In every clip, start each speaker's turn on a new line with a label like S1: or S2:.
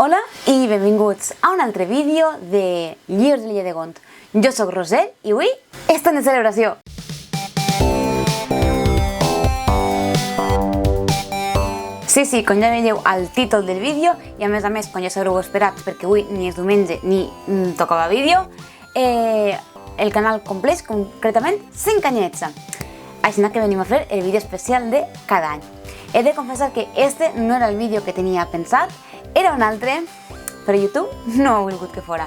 S1: Hola i benvinguts a un altre vídeo de Llibres de l'Illa de Gont. Jo sóc Roser i avui estem de celebració. Sí, com ja veieu al títol del vídeo i a més, com ja s'haureu esperat perquè avui ni és diumenge ni tocava vídeo, el canal compleix concretament 5 anyets. Així que venim a fer el vídeo especial de cada any. He de confessar que este no era el vídeo que tenia pensat, era un altre, però YouTube no ha volgut que fora.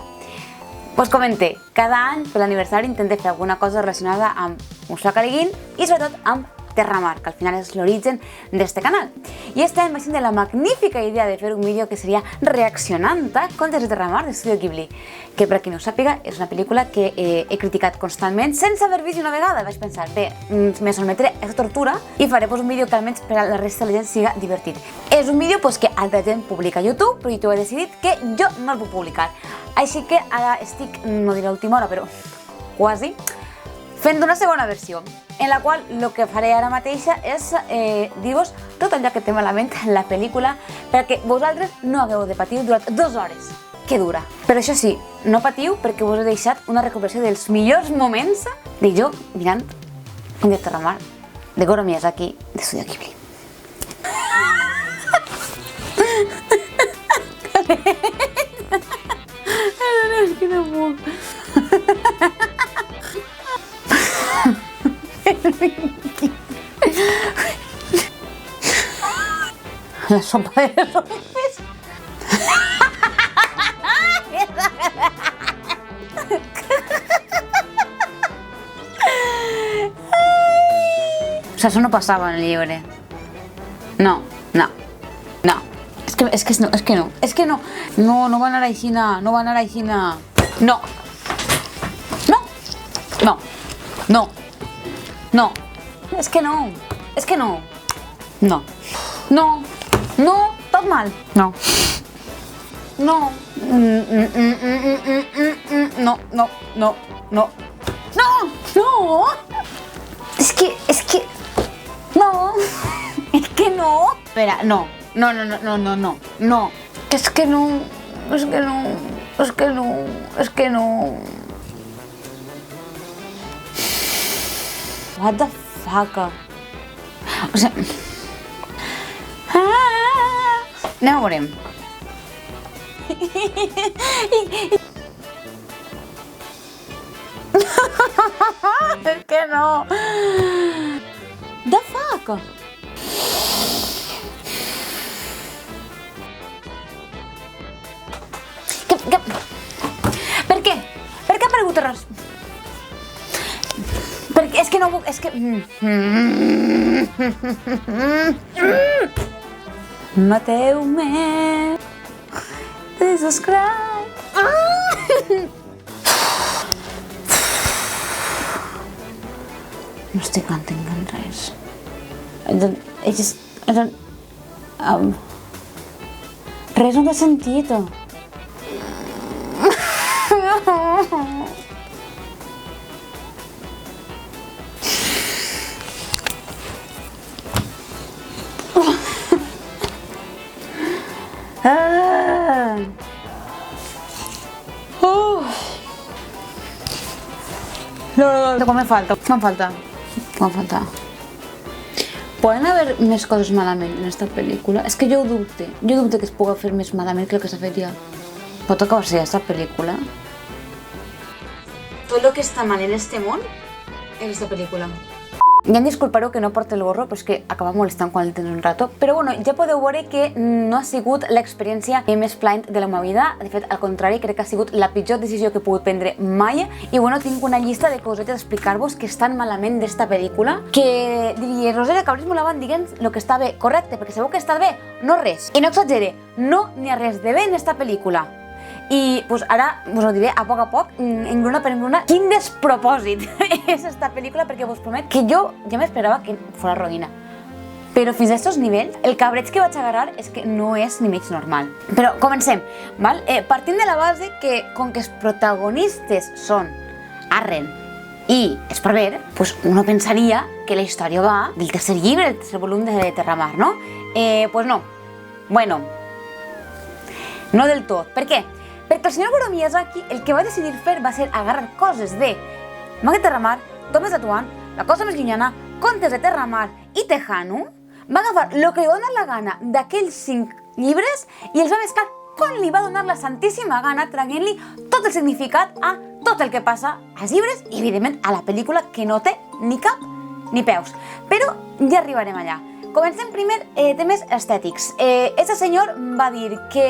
S1: Pues comenté, cada any per l'aniversari intentem fer alguna cosa relacionada amb Musa Caleguín i sobretot amb Terramar, que al final és l'origen d'este canal. I este any vaig tenir la magnífica idea de fer un vídeo que seria reaccionant a Contes de Terramar d'Estudio Ghibli, que per a qui no ho sàpiga és una pel·lícula que he criticat constantment sense haver vist una vegada. Vaig pensar, bé, me sotmetré a aquesta tortura i faré un vídeo que almenys per a la resta de la gent siga divertit. És un vídeo que altra gent publica a YouTube, però YouTube ha decidit que jo no el puc publicar. Així que ara estic, no diré a última hora, però quasi, fent una segona versió, en la qual el que faré ara mateixa és dir-vos tot allò que té malament la pel·lícula perquè vosaltres no hagueu de patir durant 2 hores que dura. Però això sí, no patiu perquè us he deixat una recuperació dels millors moments de jo mirant Contes de Terramar de Goro Miyazaki d'Estudio Ghibli. És que no puc. La sopa de los hombres. O sea, eso no pasaba en el libro. No. Es que no. No van a la China. No. No, tot mal. No. Es que no. Espera, no. Es que no. What the fuck? O sea... Anem a veure. És que no. The fuck? Per què? Per què ha aparegut res? Perquè és que no puc... És que... Mateu-me de subscribe. No estic entenent res. Res no té sentit. No, com em falta. Poden haver més coses malament en aquesta pel·lícula? És que jo ho dubte. Jo dubte que es pugui fer més malament que el que s'ha fet ja. Pot acabar-se aquesta pel·lícula? Tot el que està mal en este món és aquesta pel·lícula. Ja em disculpareu que no porti el gorro, però és que acaba molestant quan el tens un rato. Però bueno, ja podeu veure que no ha sigut l'experiència més plaent de la meva vida. De fet, al contrari, crec que ha sigut la pitjor decisió que he pogut prendre mai. I bueno, tinc una llista de cosetes a explicar-vos que estan malament d'esta pel·lícula. Que diria, Roser, acabaris molt avant dient el que està bé. Correcte, perquè sabeu que està bé? No res. I no exagere, no n'hi ha res de bé en esta pel·lícula. I pues, ara us ho diré a poc, engruna per engruna, quin despropòsit és esta pel·lícula, perquè vos promet que jo ja m'esperava que fos roïna. Però fins a aquests nivells, el cabreig que vaig agarrar és que no és ni mig normal. Però comencem, val? Partint de la base que, com que els protagonistes són Arren i Esparver, pues uno pensaria que la història va del tercer llibre, del tercer volum de Terramar, no? Pues no. Bueno, No del tot. Per què? Perquè el senyor Goro Miyazaki el que va decidir fer va ser agarrar coses de Manga de Terramar, Tomes de Tuan, La cosa més llunyana, Contes de Terramar i Tejano, va agafar el que li va donar la gana d'aquells 5 llibres i els va mesclar com li va donar la santíssima gana, traient-li tot el significat a tot el que passa als llibres i, evidentment, a la pel·lícula, que no té ni cap ni peus. Però ja arribarem allà. Comencem primer temes estètics. Este senyor va dir que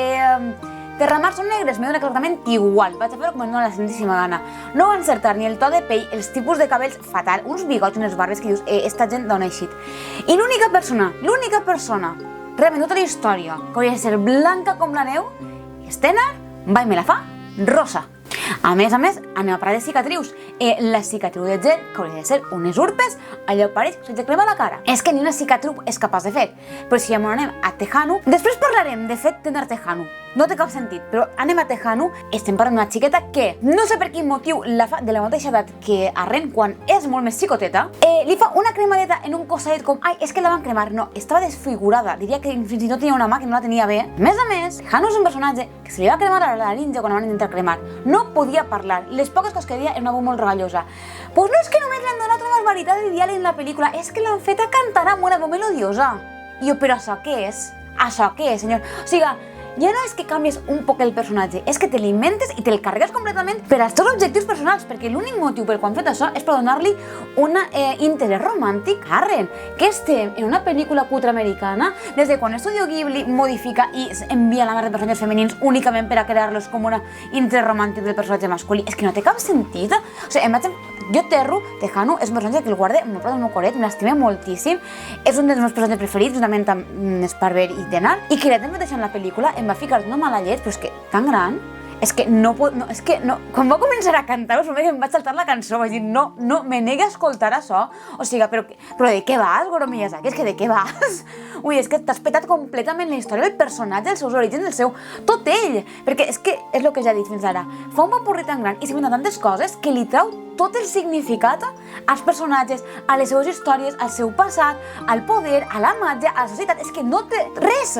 S1: Terramar són negres, m'he donat exactament igual, vaig a fer-ho com em dóna la santíssima gana. No va encertar ni el to de pell, els tipus de cabells fatal, uns bigots, unes barbes que dius, esta gent d'on ha eixit. I l'única persona, realment tota la història, que hauria de ser blanca com la neu, és Tenar, va i me la fa rosa. A més, anem a parlar de cicatrius. La cicatriu de gel, que hauria de ser unes urpes, allò pareix que se'ls crema la cara. És que ni una cicatriu és capaç de fer. Però si ja anem a Tejano, després parlarem de fet Tenar Tejano. No té cap sentit, però anem a Tejano. Estem parlant d'una xiqueta que, no sé per quin motiu, la fa de la mateixa edat que a Ren quan és molt més xicoteta, li fa una cremadeta en un cossadet com, ai, és que la van cremar. No, estava desfigurada. Diria que fins i tot tenia una mà que no la tenia bé. A més, Tejano és un personatge que se li va cremar a la laringe quan la van intentar cremar. No podia parlar. Les poques coses que deia era una veu molt regallosa. Pues no és que només li han donat una barbaritat de diàleg en la pel·lícula, és que l'han fet a cantar amb una veu melodiosa. I jo, però això què és? Això què és, senyor? O sigui, ja no és que canvies un poc el personatge, és que te l'inventes i te'l carregues completament per als teus objectius personals, perquè l'únic motiu per quan han fet això és per donar-li un interès romàntic a Ren, que estem en una pel·lícula cutre americana, des de quan Estudio Ghibli modifica i envia la mare de personatges femenins únicament per a crear-los com un interès romàntic del personatge masculí. És que no té cap sentit. O sigui, jo Tejano és un personatge que el guarde molt prop del meu coret, m'estimé moltíssim, és un dels meus personatges preferits, juntament amb Sparber i Tenar, i que l'hem deixat en la pel·lícula em va ficar una mala llet, però és que tan gran, és que no, quan va començar a cantar, em vaig saltar la cançó, vaig dir, no, me negui a escoltar això, o sigui, però de què vas, Goro Miyazaki, és que de què vas? Ui, és que t'has petat completament la història del personatge, els seus orígens, tot ell, perquè és el que ja he dit fins ara, fa un popurrí tan gran i s'inventa tantes coses que li trau tot el significat als personatges, a les seves històries, al seu passat, al poder, a la màgia, a la societat, és que no té res.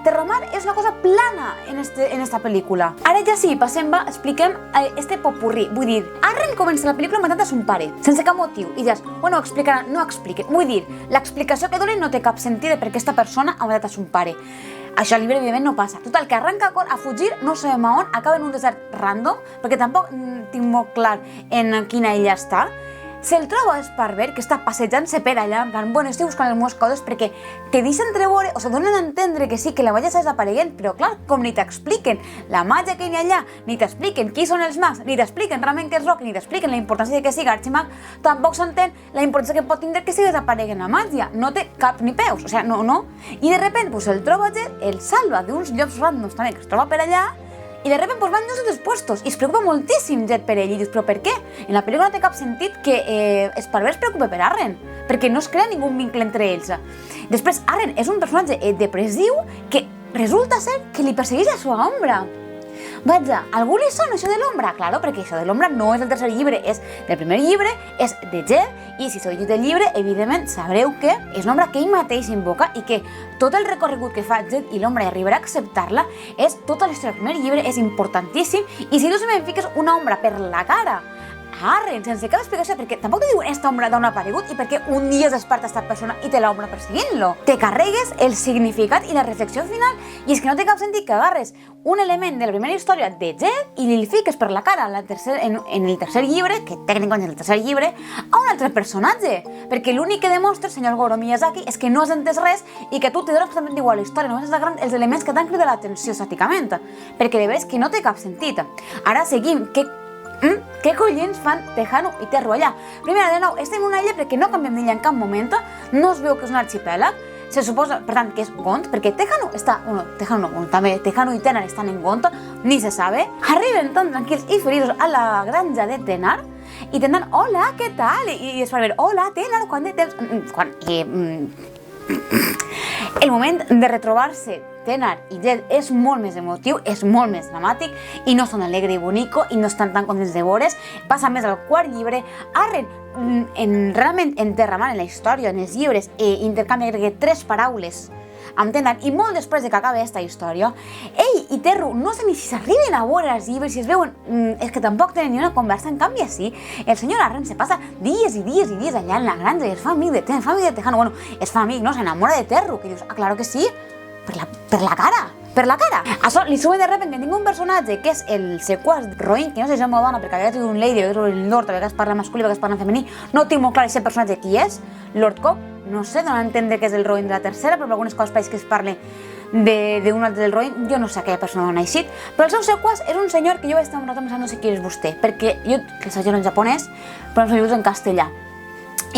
S1: Terramar és una cosa plana en esta pel·lícula. Ara ja sí, expliquem este popurrí. Vull dir, Arren comença la pel·lícula matant a son pare, sense cap motiu. I dius, bueno, explicaran, no expliquen. Vull dir, l'explicació que donen no té cap sentit perquè aquesta persona ha matat a son pare. Això al llibre, evidentment, no passa. Total, que arranca a fugir, no sabem a on, acaba en un desert random, perquè tampoc tinc molt clar en quina illa està. Se'l troba a Sparber, que està passejant-se per allà, en plan, bueno, estic buscant les meves coses perquè te deixen treure, o sigui, donen a entendre que sí, que la màgia està desapareguent, però clar, com ni t'expliquen la màgia que hi ha allà, ni t'expliquen qui són els mags, ni t'expliquen realment què és rock, ni t'expliquen la importància de que sigui arximag, tampoc s'entén la importància que pot tindre que sigui desapareguent la màgia. No té cap ni peus, o sigui, no. I de repente, pues, el troba Jet, el salva d'uns llocs randoms també que es troba per allà, i de repente pues, van llocs despuestos i es preocupa moltíssim Jet per ell i dius, però per què? En la pel·lícula no té cap sentit que Sparber es preocupa per Arren, perquè no es crea ningú vincle entre ells. Després, Arren és un personatge depressiu que resulta ser que li persegueix a sua ombra. Vaja, algú li sona això de l'ombra? Claro, perquè això de l'ombra no és del tercer llibre, és del primer llibre, és de Jet, i si s'ho llegit el llibre, evidentment sabreu que és una ombra que ell mateix invoca i que tot el recorregut que fa Jet i l'ombra i arribarà a acceptar-la és tota la història del primer llibre, és importantíssim, i si no se me'n fiques una ombra per la cara Arren, sense cap explicació, perquè tampoc te diuen esta ombra d'on ha aparegut i perquè un dia es desperta esta persona i té l'ombra perseguint-lo. Te carregues el significat i la reflexió final i és que no té cap sentit que agarres un element de la primera història de Jet i li fiques per la cara en el tercer llibre, que tècnicament és el tercer llibre, a un altre personatge. Perquè l'únic que demostra el senyor Goro Miyazaki és que no has entès res i que tu te dones absolutament igual la història, només has d'agarrar els elements que t'han cridat l'atenció estàticament. Perquè de veres que no té cap sentit. Ara seguim. Què collons fan Tejano i Terro allà? Primer, de nou, estem en una illa perquè no canviem d'illa en cap moment, no es veu que és un arxipèlag, se suposa, per tant, que és Gont, perquè Tejano i Tenar estan en Gont, ni se sabe. Arriben tan tranquils i feliços a la granja de Tenar, i Tenar, hola, què tal? I es fa veure, hola, Tenar, quant de temps? El moment de retrobar-se Tenar i Jet és molt més emotiu, és molt més dramàtic i no són alegre i bonico i no estan tan contents de veure's. Passa més al quart llibre. Arren, realment en Terramar, en la història, en els llibres, intercanvia 3 paraules entenen? I molt després de que acabi aquesta història, ell i Terru no sé ni si s'arriben a veure els llibres, si es veuen, és que tampoc tenen ni una conversa. En canvi, sí, el senyor Arryn se passa dies i dies i dies allà en la granja i es fa amic de Tejano, bueno, es fa amic, no? S'enamora de Terru, que dius, ah, claro que sí, per la cara. Per la cara. Això li sube de repente que tinc un personatge que és el sequàs Roin, que no sé si és home o dona, perquè a vegades diu un lady, a vegades un lord, a vegades parla masculí, a vegades parla femení. No tinc molt clar aquest personatge qui és, Lord Cobb. No sé, donar a entendre que és el Roin de la tercera, però per algunes coses pareix que es parli d'un altre del Roin. Jo no sé aquella persona on ha eixit, però el seu sequàs és un senyor que jo vaig estar un rato pensant no sé qui és vostè, perquè jo, que el en japonès, però els llibres en castellà.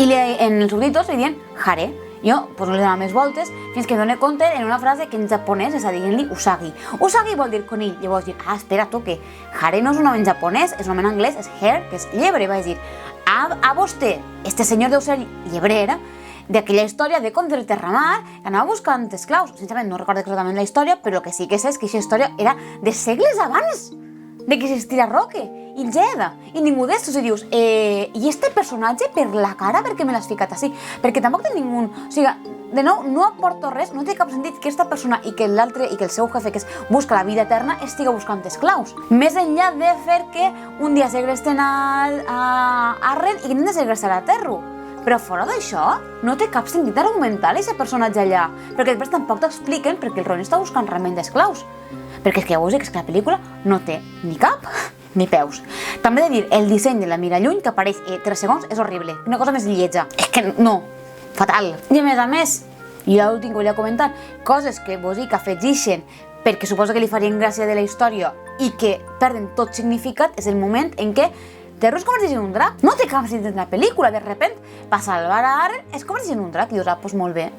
S1: I en els subtítols li diuen Hare. Jo pues, no li donava més voltes fins que em dono compte en una frase que en japonès està dient-li Usagi. Usagi vol dir conill. Llavors dic, espera tu, que Hare no és un nom en japonès, és un nom en anglès, és hare, que és llebre. Vaig dir, a vostè, este senyor deu ser llebrera d'aquella història de Conte del Terramar, que anava buscant esclaus. Sincerament no recordo exactament la història, però el que sí que sé és que aquesta història era de segles abans de que existira Roque i Jedha, i ningú d'estos, i dius, i este personatge per la cara, per què me l'has ficat així? Perquè tampoc té ningú... O sigui, de nou, no aporto res, no té cap sentit que aquesta persona i que l'altre, i que el seu jefe, que busca la vida eterna, estiga buscant esclaus. Més enllà de fer que un dia segresten a Arryn i que hem de segrestar a Terru. Però fora d'això, no té cap sentit argumental aquest personatge allà, perquè després tampoc t'expliquen perquè el Roin està buscant realment d'esclaus. Perquè és que ja us dic, és que la pel·lícula no té ni cap ni peus. També he de dir, el disseny de la Miralluny, que apareix 3 segons, és horrible. Una cosa més lletja. És que no, fatal. I a més, jo l'últim que volia comentar, coses que vos dic que afegeixen perquè suposo que li farien gràcia de la història i que perden tot significat, és el moment en què Terru es converteix en un drac. No té cap sentit en la pel·lícula, de repente, per salvar a Arryn, es converteix en un drac. I dius, pues molt bé,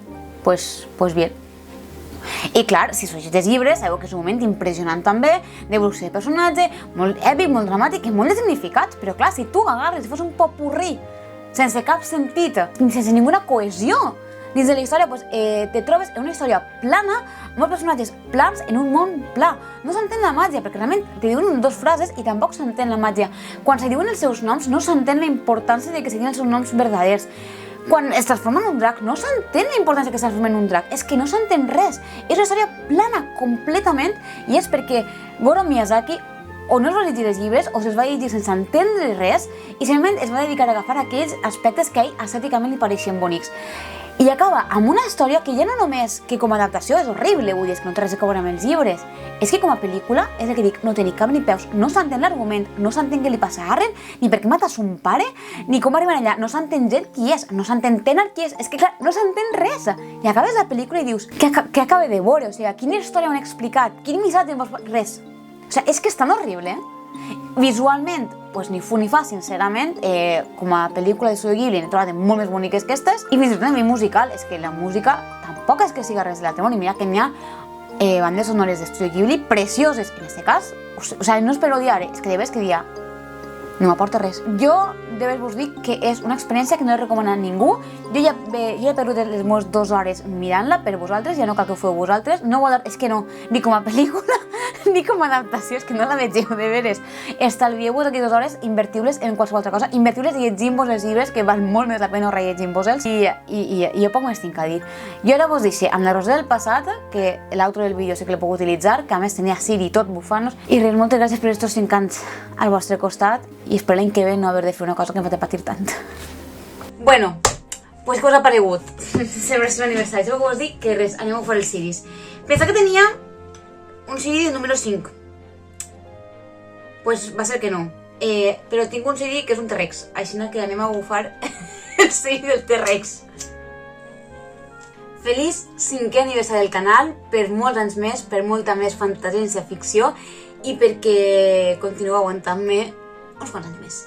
S1: pues bien. I clar, si llegeix els llibres, sabeu que és un moment impressionant també, d'evolució de personatge, molt èpic, molt dramàtic i molt de significats. Però clar, si tu agarres i fos un popurrí, sense cap sentit, sense ninguna cohesió dins de la història, te trobes en una història plana, amb molts personatges plans en un món pla. No s'entén la màgia, perquè realment te diuen 2 frases i tampoc s'entén la màgia. Quan se diuen els seus noms, no s'entén la importància de que siguin els seus noms verdaders. Quan es transforma en un drac, no s'entén la importància que es transforma en un drac. És que no s'entén res. És una història plana completament i és perquè Goro Miyazaki o no es va llegir els llibres o se'ls va llegir sense entendre res i simplement es va dedicar a agafar aquells aspectes que a ell estèticament li pareixien bonics. I acaba amb una història que ja no només que com a adaptació és horrible, vull dir, és que no té res a veure amb els llibres, és que com a pel·lícula, és el que dic, no té ni cap ni peus, no s'entén l'argument, no s'entén què li passa a Arryn, ni per què mata son pare, ni com arriben allà, no s'entén gent qui és, no s'entén Tenard qui és que clar, no s'entén res. I acabes la pel·lícula i dius, què acaba de veure? O sigui, quina història han explicat? Quin missatge? Res. O sigui, és que és tan horrible. Visualment, pues ni fu ni fa, sincerament, com a pel·lícula de Studio Ghibli n'he trobat molt més boniques que aquestes, i fins i tot a nivell musical, és que la música tampoc és que siga res de l'altre món, i mira que n'hi ha bandes sonores de Studio Ghibli precioses, en aquest cas, o sigui, no és per odiar, és que de veres que dia no m'aporta res. Jo de veres vos dic que és una experiència que no he recomanat a ningú. Jo ja he perdut les meves 2 hores mirant-la per vosaltres, ja no cal que ho feu vosaltres, és que no, ni com a pel·lícula ni com a adaptació, és que no la vegeu, de veres. Estalvieu-vos aquí 2 hores invertibles en qualsevol altra cosa, invertibles llegint-vos els llibres, que val molt més la pena rellegint-vos-els, i jo poc més tinc a dir. Jo ara vos deixo amb la Roser del passat, que l'altre del vídeo sí que l'he pogut utilitzar, que a més tenia Siri tot bufant-nos, i res, moltes gràcies per estos 5 anys al vostre costat, i espero l'any que ve no haver de fer una cosa que em fa patir tant. Bueno, pues què us ha paregut? Sempre és l'aniversari, jo us dic que res, anem a fer els Siris. Pensa que tenia un CD del número 5. Pues va ser que no. Però tinc un CD que és un T-Rex, així que anem a bufar el CD del T-Rex. Feliç 5è aniversari del canal, per molts anys més, per molta més fantasia i ciència-ficció i perquè continueu aguantant-me uns quants anys més.